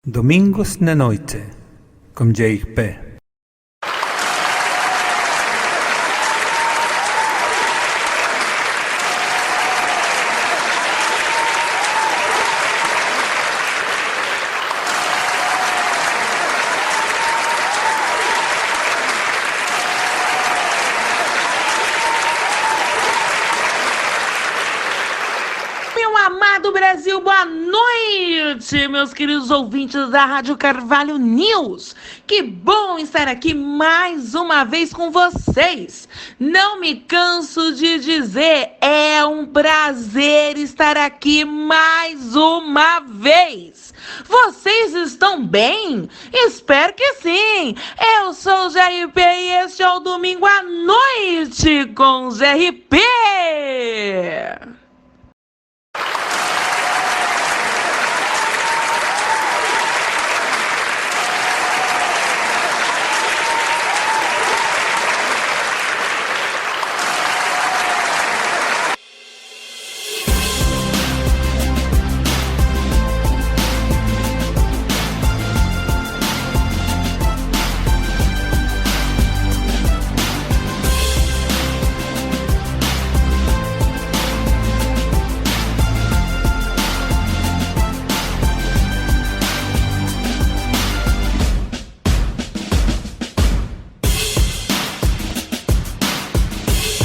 Domingos na noite, com JP. Meu amado Brasil, boa noite, meus queridos ouvintes da Rádio Carvalho News. Que bom estar aqui mais uma vez com vocês. Não me canso de dizer, é um prazer estar aqui mais uma vez. Vocês estão bem? Espero que sim. Eu sou o GRP e este é o Domingo à Noite com o GRP.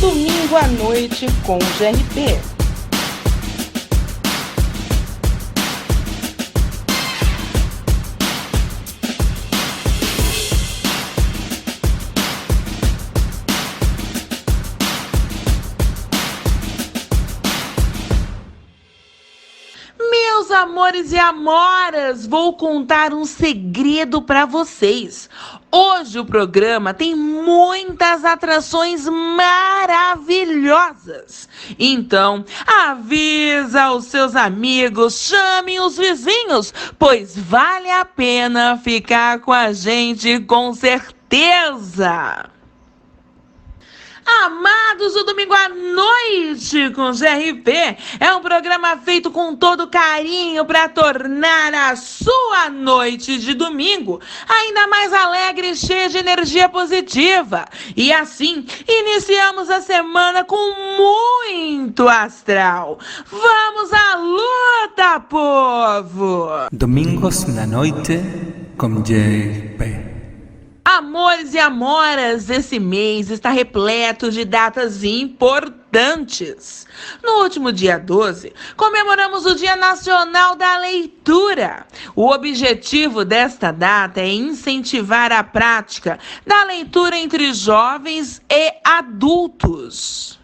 Domingo à noite com o GRP. Meus amores e amoras, vou contar um segredo para vocês. Hoje o programa tem muitas atrações maravilhosas. Então, avisa os seus amigos, chamem os vizinhos, pois vale a pena ficar com a gente com certeza. Amados, o Domingo à Noite com GRP é um programa feito com todo carinho para tornar a sua noite de domingo ainda mais alegre e cheia de energia positiva. E assim, iniciamos a semana com muito astral. Vamos à luta, povo! Domingos na noite, com JP. Amores e amoras, esse mês está repleto de datas importantes. No último dia 12, comemoramos o Dia Nacional da Leitura. O objetivo desta data é incentivar a prática da leitura entre jovens e adultos.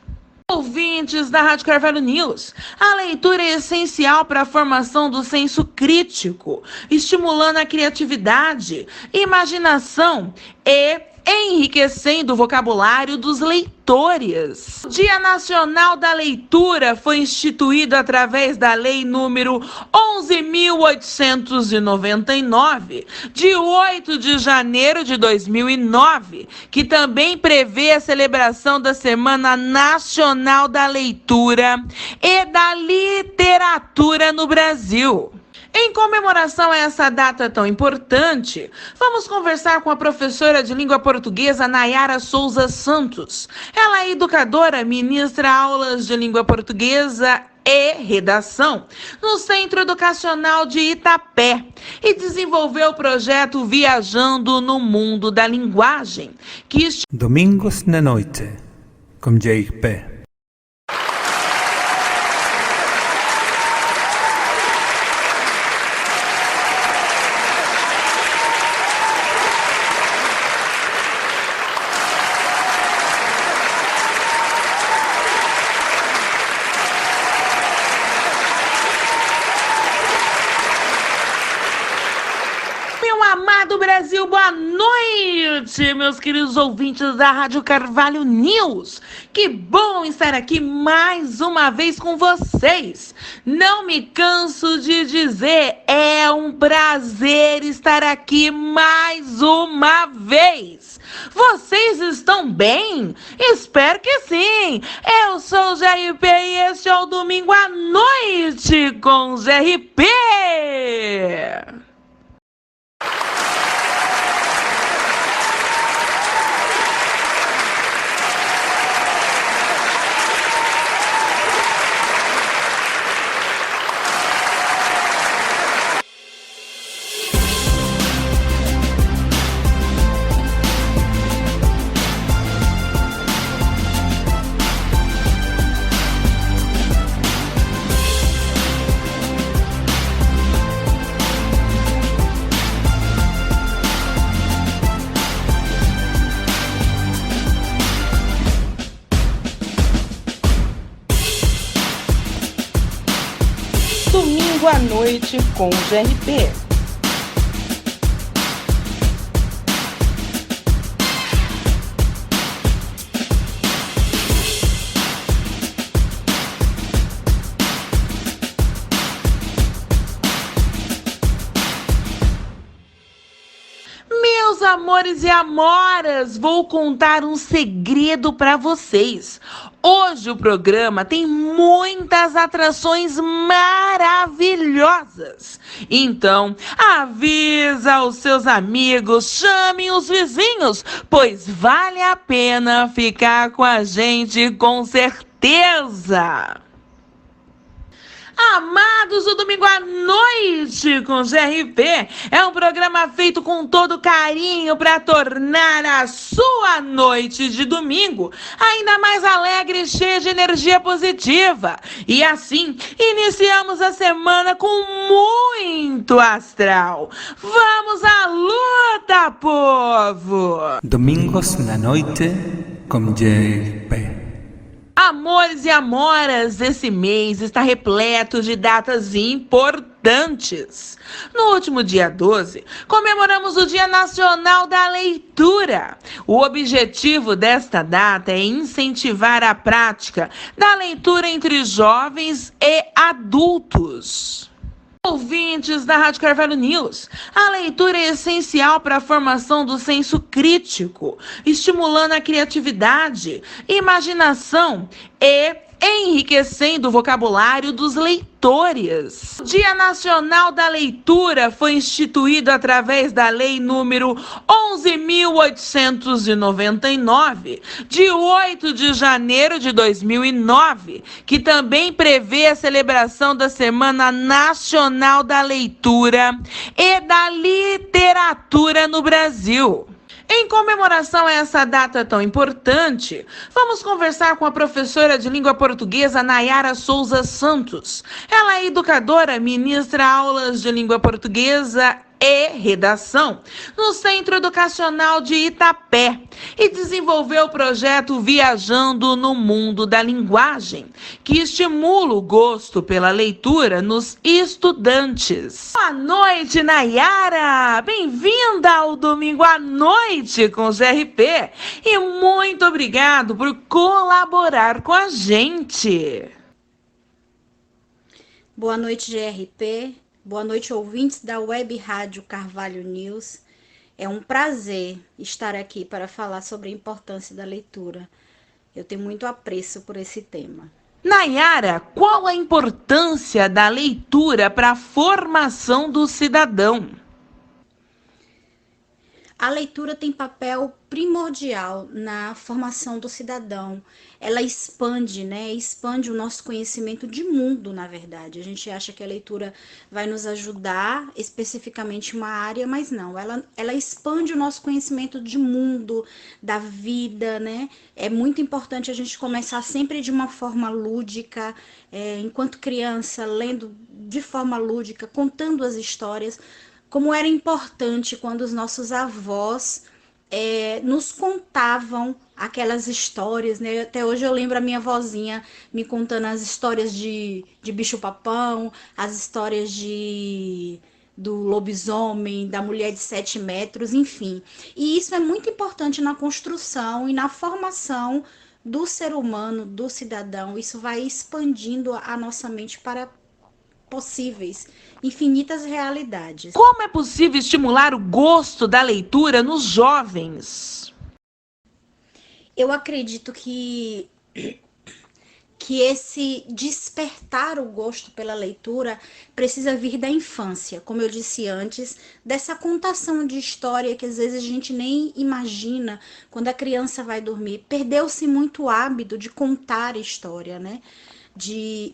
Ouvintes da Rádio Carvalho News, a leitura é essencial para a formação do senso crítico, estimulando a criatividade, imaginação e enriquecendo o vocabulário dos leitores. O Dia Nacional da Leitura foi instituído através da Lei número 11.899, de 8 de janeiro de 2009, que também prevê a celebração da Semana Nacional da Leitura e da Literatura no Brasil. Em comemoração a essa data tão importante, vamos conversar com a professora de língua portuguesa Nayara Souza Santos. Ela é educadora, ministra aulas de língua portuguesa e redação no Centro Educacional de Itapé e desenvolveu o projeto Viajando no Mundo da Linguagem, que Domingos na noite, com JP. Meu amado Brasil, boa noite, meus queridos ouvintes da Rádio Carvalho News. Que bom estar aqui mais uma vez com vocês. Não me canso de dizer, é um prazer estar aqui mais uma vez. Vocês estão bem? Espero que sim. Eu sou o GRP e este é o Domingo à Noite com o GRP. Noite com GRP. Meus amores e amoras, vou contar um segredo para vocês. Hoje o programa tem muitas atrações maravilhosas. Então, avisa os seus amigos, chamem os vizinhos, pois vale a pena ficar com a gente com certeza. Amados, o Domingo à Noite com GRP é um programa feito com todo carinho para tornar a sua noite de domingo ainda mais alegre e cheia de energia positiva. E assim, iniciamos a semana com muito astral. Vamos à luta, povo! Domingos na noite com GRP. Amores e amoras, esse mês está repleto de datas importantes. No último dia 12, comemoramos o Dia Nacional da Leitura. O objetivo desta data é incentivar a prática da leitura entre jovens e adultos. Ouvintes da Rádio Carvalho News, a leitura é essencial para a formação do senso crítico, estimulando a criatividade, imaginação e enriquecendo o vocabulário dos leitores. O Dia Nacional da Leitura foi instituído através da Lei número 11.899, de 8 de janeiro de 2009, que também prevê a celebração da Semana Nacional da Leitura e da Literatura no Brasil. Em comemoração a essa data tão importante, vamos conversar com a professora de língua portuguesa Nayara Souza Santos. Ela é educadora, ministra aulas de língua portuguesa e redação no Centro Educacional de Itapé e desenvolveu o projeto Viajando no Mundo da Linguagem, que estimula o gosto pela leitura nos estudantes. Boa noite, Nayara! Bem-vinda ao Domingo à Noite com o GRP e muito obrigado por colaborar com a gente. Boa noite, GRP. Boa noite, ouvintes da Web Rádio Carvalho News. É um prazer estar aqui para falar sobre a importância da leitura. Eu tenho muito apreço por esse tema. Nayara, qual a importância da leitura para a formação do cidadão? A leitura tem papel primordial na formação do cidadão. Ela expande, né? Expande o nosso conhecimento de mundo, na verdade. A gente acha que a leitura vai nos ajudar especificamente em uma área, mas não. Ela expande o nosso conhecimento de mundo, da vida, né? É muito importante a gente começar sempre de uma forma lúdica, enquanto criança, lendo de forma lúdica, contando as histórias, como era importante quando os nossos avós nos contavam aquelas histórias, né? Até hoje eu lembro a minha vozinha me contando as histórias de bicho-papão, as histórias do lobisomem, da mulher de 7 metros, enfim. E isso é muito importante na construção e na formação do ser humano, do cidadão. Isso vai expandindo a nossa mente para possíveis, infinitas realidades. Como é possível estimular o gosto da leitura nos jovens? Eu acredito que esse despertar o gosto pela leitura precisa vir da infância, como eu disse antes, dessa contação de história que às vezes a gente nem imagina quando a criança vai dormir. Perdeu-se muito o hábito de contar história, né?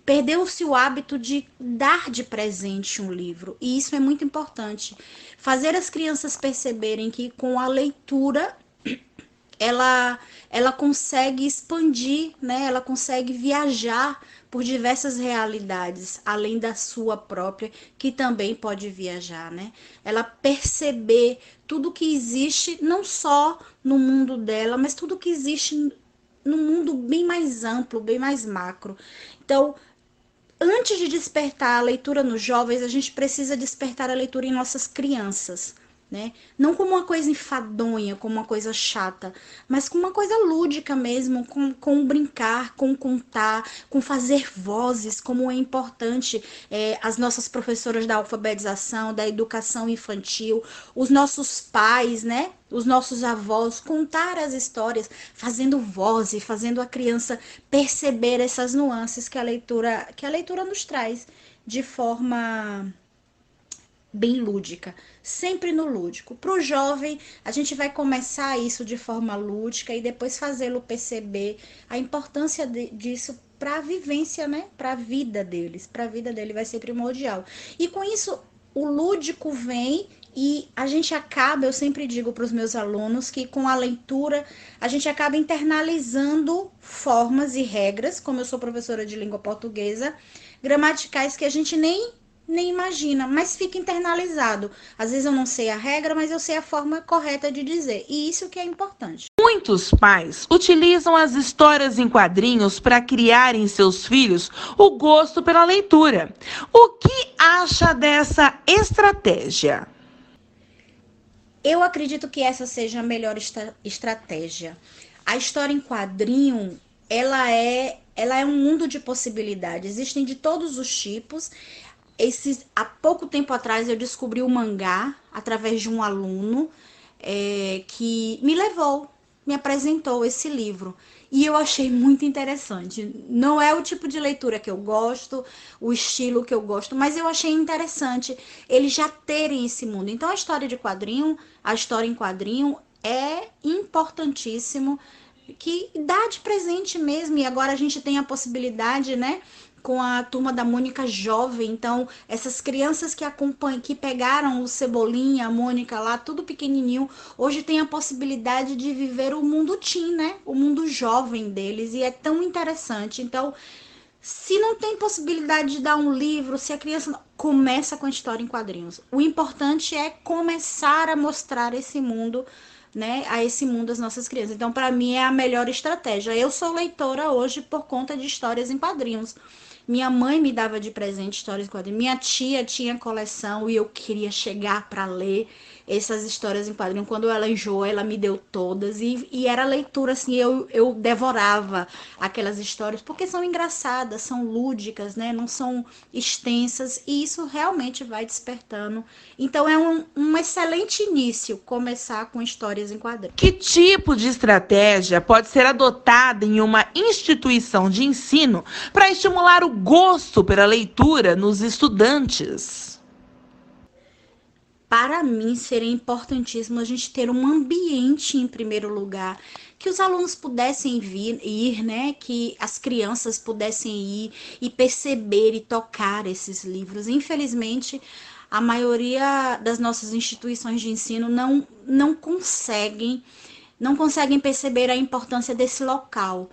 Perdeu-se o hábito de dar de presente um livro, e isso é muito importante. Fazer as crianças perceberem que com a leitura ela consegue expandir, né? Ela consegue viajar por diversas realidades, além da sua própria, que também pode viajar, né? Ela perceber tudo que existe, não só no mundo dela, mas tudo que existe no mundo bem mais amplo, bem mais macro. Então, antes de despertar a leitura nos jovens, a gente precisa despertar a leitura em nossas crianças, né? Não como uma coisa enfadonha, como uma coisa chata, mas como uma coisa lúdica mesmo, com brincar, com contar, com fazer vozes, como é importante as nossas professoras da alfabetização, da educação infantil, os nossos pais, né? Os nossos avós, contar as histórias, fazendo voz e fazendo a criança perceber essas nuances que a leitura nos traz de forma bem lúdica, sempre no lúdico. Para o jovem, a gente vai começar isso de forma lúdica e depois fazê-lo perceber a importância disso para a vivência, né? Para a vida deles, para a vida dele vai ser primordial. E com isso, o lúdico vem e a gente acaba, eu sempre digo para os meus alunos que com a leitura a gente acaba internalizando formas e regras, como eu sou professora de língua portuguesa, gramaticais que a gente nem imagina, mas fica internalizado. Às vezes eu não sei a regra, mas eu sei a forma correta de dizer. E isso que é importante. Muitos pais utilizam as histórias em quadrinhos para criar em seus filhos o gosto pela leitura. O que acha dessa estratégia? Eu acredito que essa seja a melhor estratégia. A história em quadrinho, ela é um mundo de possibilidades. Existem de todos os tipos. Há pouco tempo atrás eu descobri o mangá através de um aluno que me apresentou esse livro. E eu achei muito interessante. Não é o tipo de leitura que eu gosto, o estilo que eu gosto, mas eu achei interessante eles já terem esse mundo. Então a história em quadrinho é importantíssimo, que dá de presente mesmo. E agora a gente tem a possibilidade, né? Com a turma da Mônica Jovem, então essas crianças que acompanham, que pegaram o Cebolinha, a Mônica lá, tudo pequenininho, hoje tem a possibilidade de viver o mundo teen, né? O mundo jovem deles, e é tão interessante. Então, se não tem possibilidade de dar um livro, se a criança começa com a história em quadrinhos, o importante é começar a mostrar esse mundo, né, a esse mundo às nossas crianças. Então, para mim, é a melhor estratégia. Eu sou leitora hoje por conta de histórias em quadrinhos. Minha mãe me dava de presente histórias em quadrinhos. Minha tia tinha coleção e eu queria chegar para ler essas histórias em quadrinhos. Quando ela enjoou, ela me deu todas. E era leitura, assim, eu devorava aquelas histórias, porque são engraçadas, são lúdicas, né? Não são extensas. E isso realmente vai despertando. Então, é um excelente início começar com histórias em quadrinhos. Que tipo de estratégia pode ser adotada em uma instituição de ensino para estimular o gosto pela leitura nos estudantes? Para mim, seria importantíssimo a gente ter um ambiente, em primeiro lugar, que os alunos pudessem ir, né? Que as crianças pudessem ir e perceber e tocar esses livros. Infelizmente, a maioria das nossas instituições de ensino não conseguem perceber a importância desse local,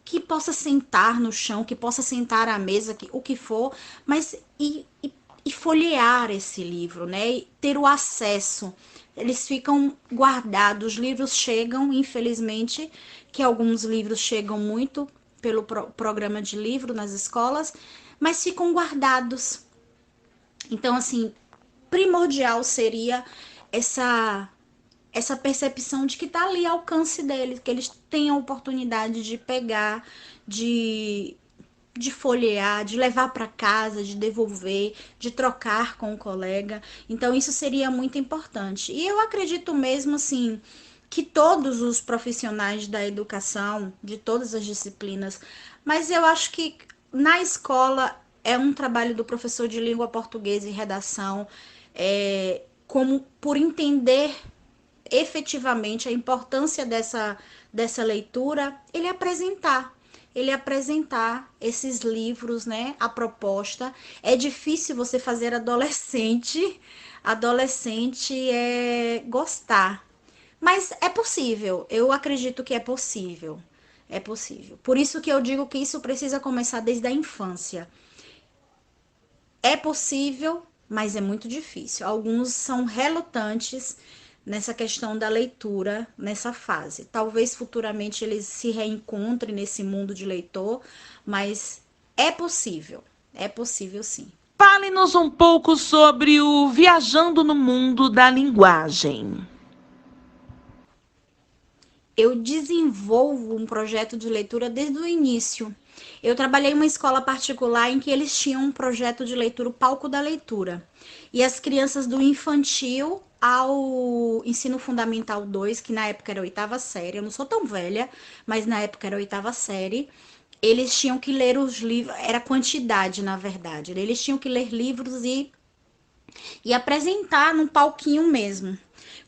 que possa sentar no chão, que possa sentar à mesa, o que for, mas e folhear esse livro, né? E ter o acesso. Eles ficam guardados, os livros chegam, infelizmente, que alguns livros chegam muito pelo programa de livro nas escolas, mas ficam guardados. Então, assim, primordial seria essa percepção de que está ali ao alcance deles, que eles têm a oportunidade de pegar, de folhear, de levar para casa, de devolver, de trocar com o colega. Então, isso seria muito importante. E eu acredito mesmo, assim, que todos os profissionais da educação, de todas as disciplinas, mas eu acho que na escola é um trabalho do professor de língua portuguesa e redação, como por entender efetivamente a importância dessa leitura, ele apresentar esses livros, né, a proposta. É difícil você fazer adolescente gostar, mas é possível, eu acredito que é possível, Por isso que eu digo que isso precisa começar desde a infância. É possível, mas é muito difícil. Alguns são relutantes nessa questão da leitura, nessa fase. Talvez futuramente eles se reencontrem nesse mundo de leitor, mas é possível. É possível sim. Fale-nos um pouco sobre o Viajando no Mundo da Linguagem. Eu desenvolvo um projeto de leitura desde o início. Eu trabalhei em uma escola particular em que eles tinham um projeto de leitura, o Palco da Leitura. E as crianças do infantil ao ensino fundamental 2, que na época era a oitava série, eu não sou tão velha, mas na época era a oitava série, eles tinham que ler os livros, era quantidade, na verdade. Eles tinham que ler livros e apresentar num palquinho mesmo.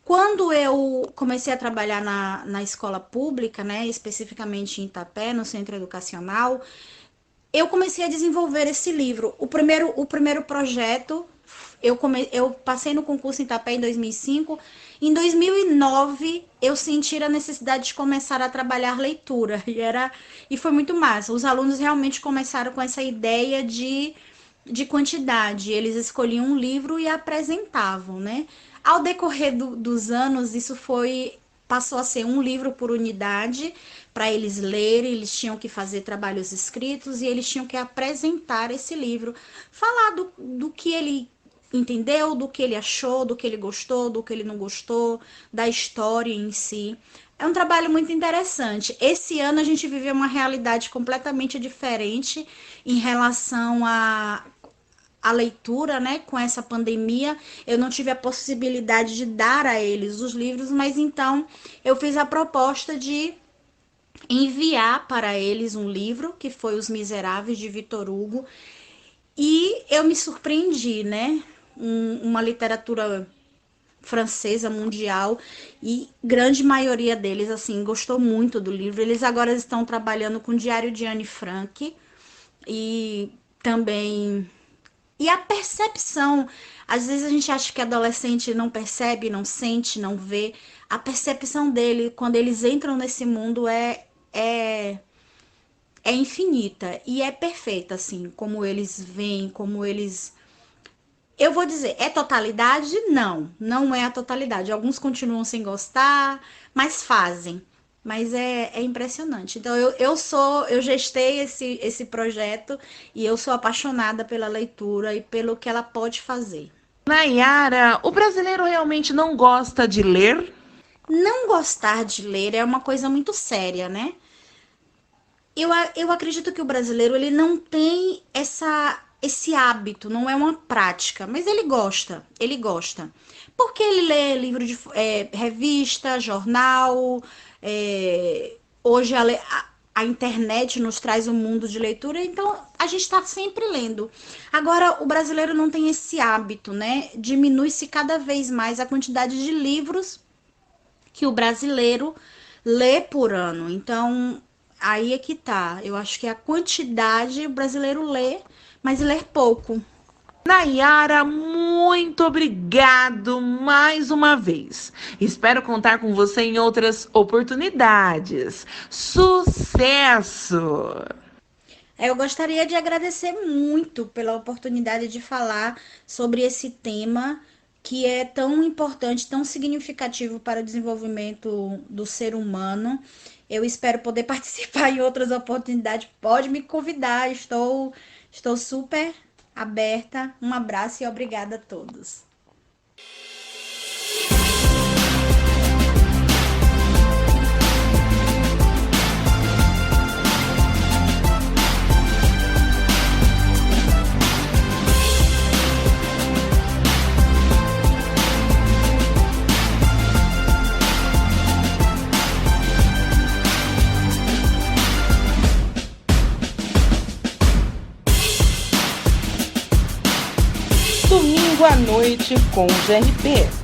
Quando eu comecei a trabalhar na escola pública, né, especificamente em Itapé, no centro educacional, eu comecei a desenvolver esse livro. O primeiro projeto, eu passei no concurso em Itapé em 2005. Em 2009, eu senti a necessidade de começar a trabalhar leitura. E foi muito massa. Os alunos realmente começaram com essa ideia de quantidade. Eles escolhiam um livro e apresentavam, né? Ao decorrer dos anos, passou a ser um livro por unidade para eles lerem, eles tinham que fazer trabalhos escritos e eles tinham que apresentar esse livro, falar do que ele entendeu, do que ele achou, do que ele gostou, do que ele não gostou, da história em si. É um trabalho muito interessante. Esse ano a gente viveu uma realidade completamente diferente em relação a leitura, né? Com essa pandemia, eu não tive a possibilidade de dar a eles os livros, mas então eu fiz a proposta de enviar para eles um livro, que foi Os Miseráveis, de Victor Hugo, e eu me surpreendi, né? Uma literatura francesa mundial, e grande maioria deles, assim, gostou muito do livro. Eles agora estão trabalhando com o Diário de Anne Frank, e também... E a percepção, às vezes a gente acha que adolescente não percebe, não sente, não vê. A percepção dele, quando eles entram nesse mundo, é infinita. E é perfeita, assim, como eles veem, como eles... Eu vou dizer, é totalidade? Não, não é a totalidade. Alguns continuam sem gostar, mas fazem. Mas é impressionante. Então, eu gestei esse projeto e eu sou apaixonada pela leitura e pelo que ela pode fazer. Nayara, o brasileiro realmente não gosta de ler? Não gostar de ler é uma coisa muito séria, né? Eu acredito que o brasileiro ele não tem esse hábito, não é uma prática, mas ele gosta. Porque ele lê livro de revista, jornal. Hoje a internet nos traz um mundo de leitura, então a gente está sempre lendo. Agora, o brasileiro não tem esse hábito, né? Diminui-se cada vez mais a quantidade de livros que o brasileiro lê por ano. Então, aí é que tá. Eu acho que a quantidade o brasileiro lê, mas lê pouco. Nayara, muito obrigado mais uma vez. Espero contar com você em outras oportunidades. Sucesso! Eu gostaria de agradecer muito pela oportunidade de falar sobre esse tema que é tão importante, tão significativo para o desenvolvimento do ser humano. Eu espero poder participar em outras oportunidades. Pode me convidar, estou super aberta. Um abraço e obrigada a todos. Domingo à noite com o GRP.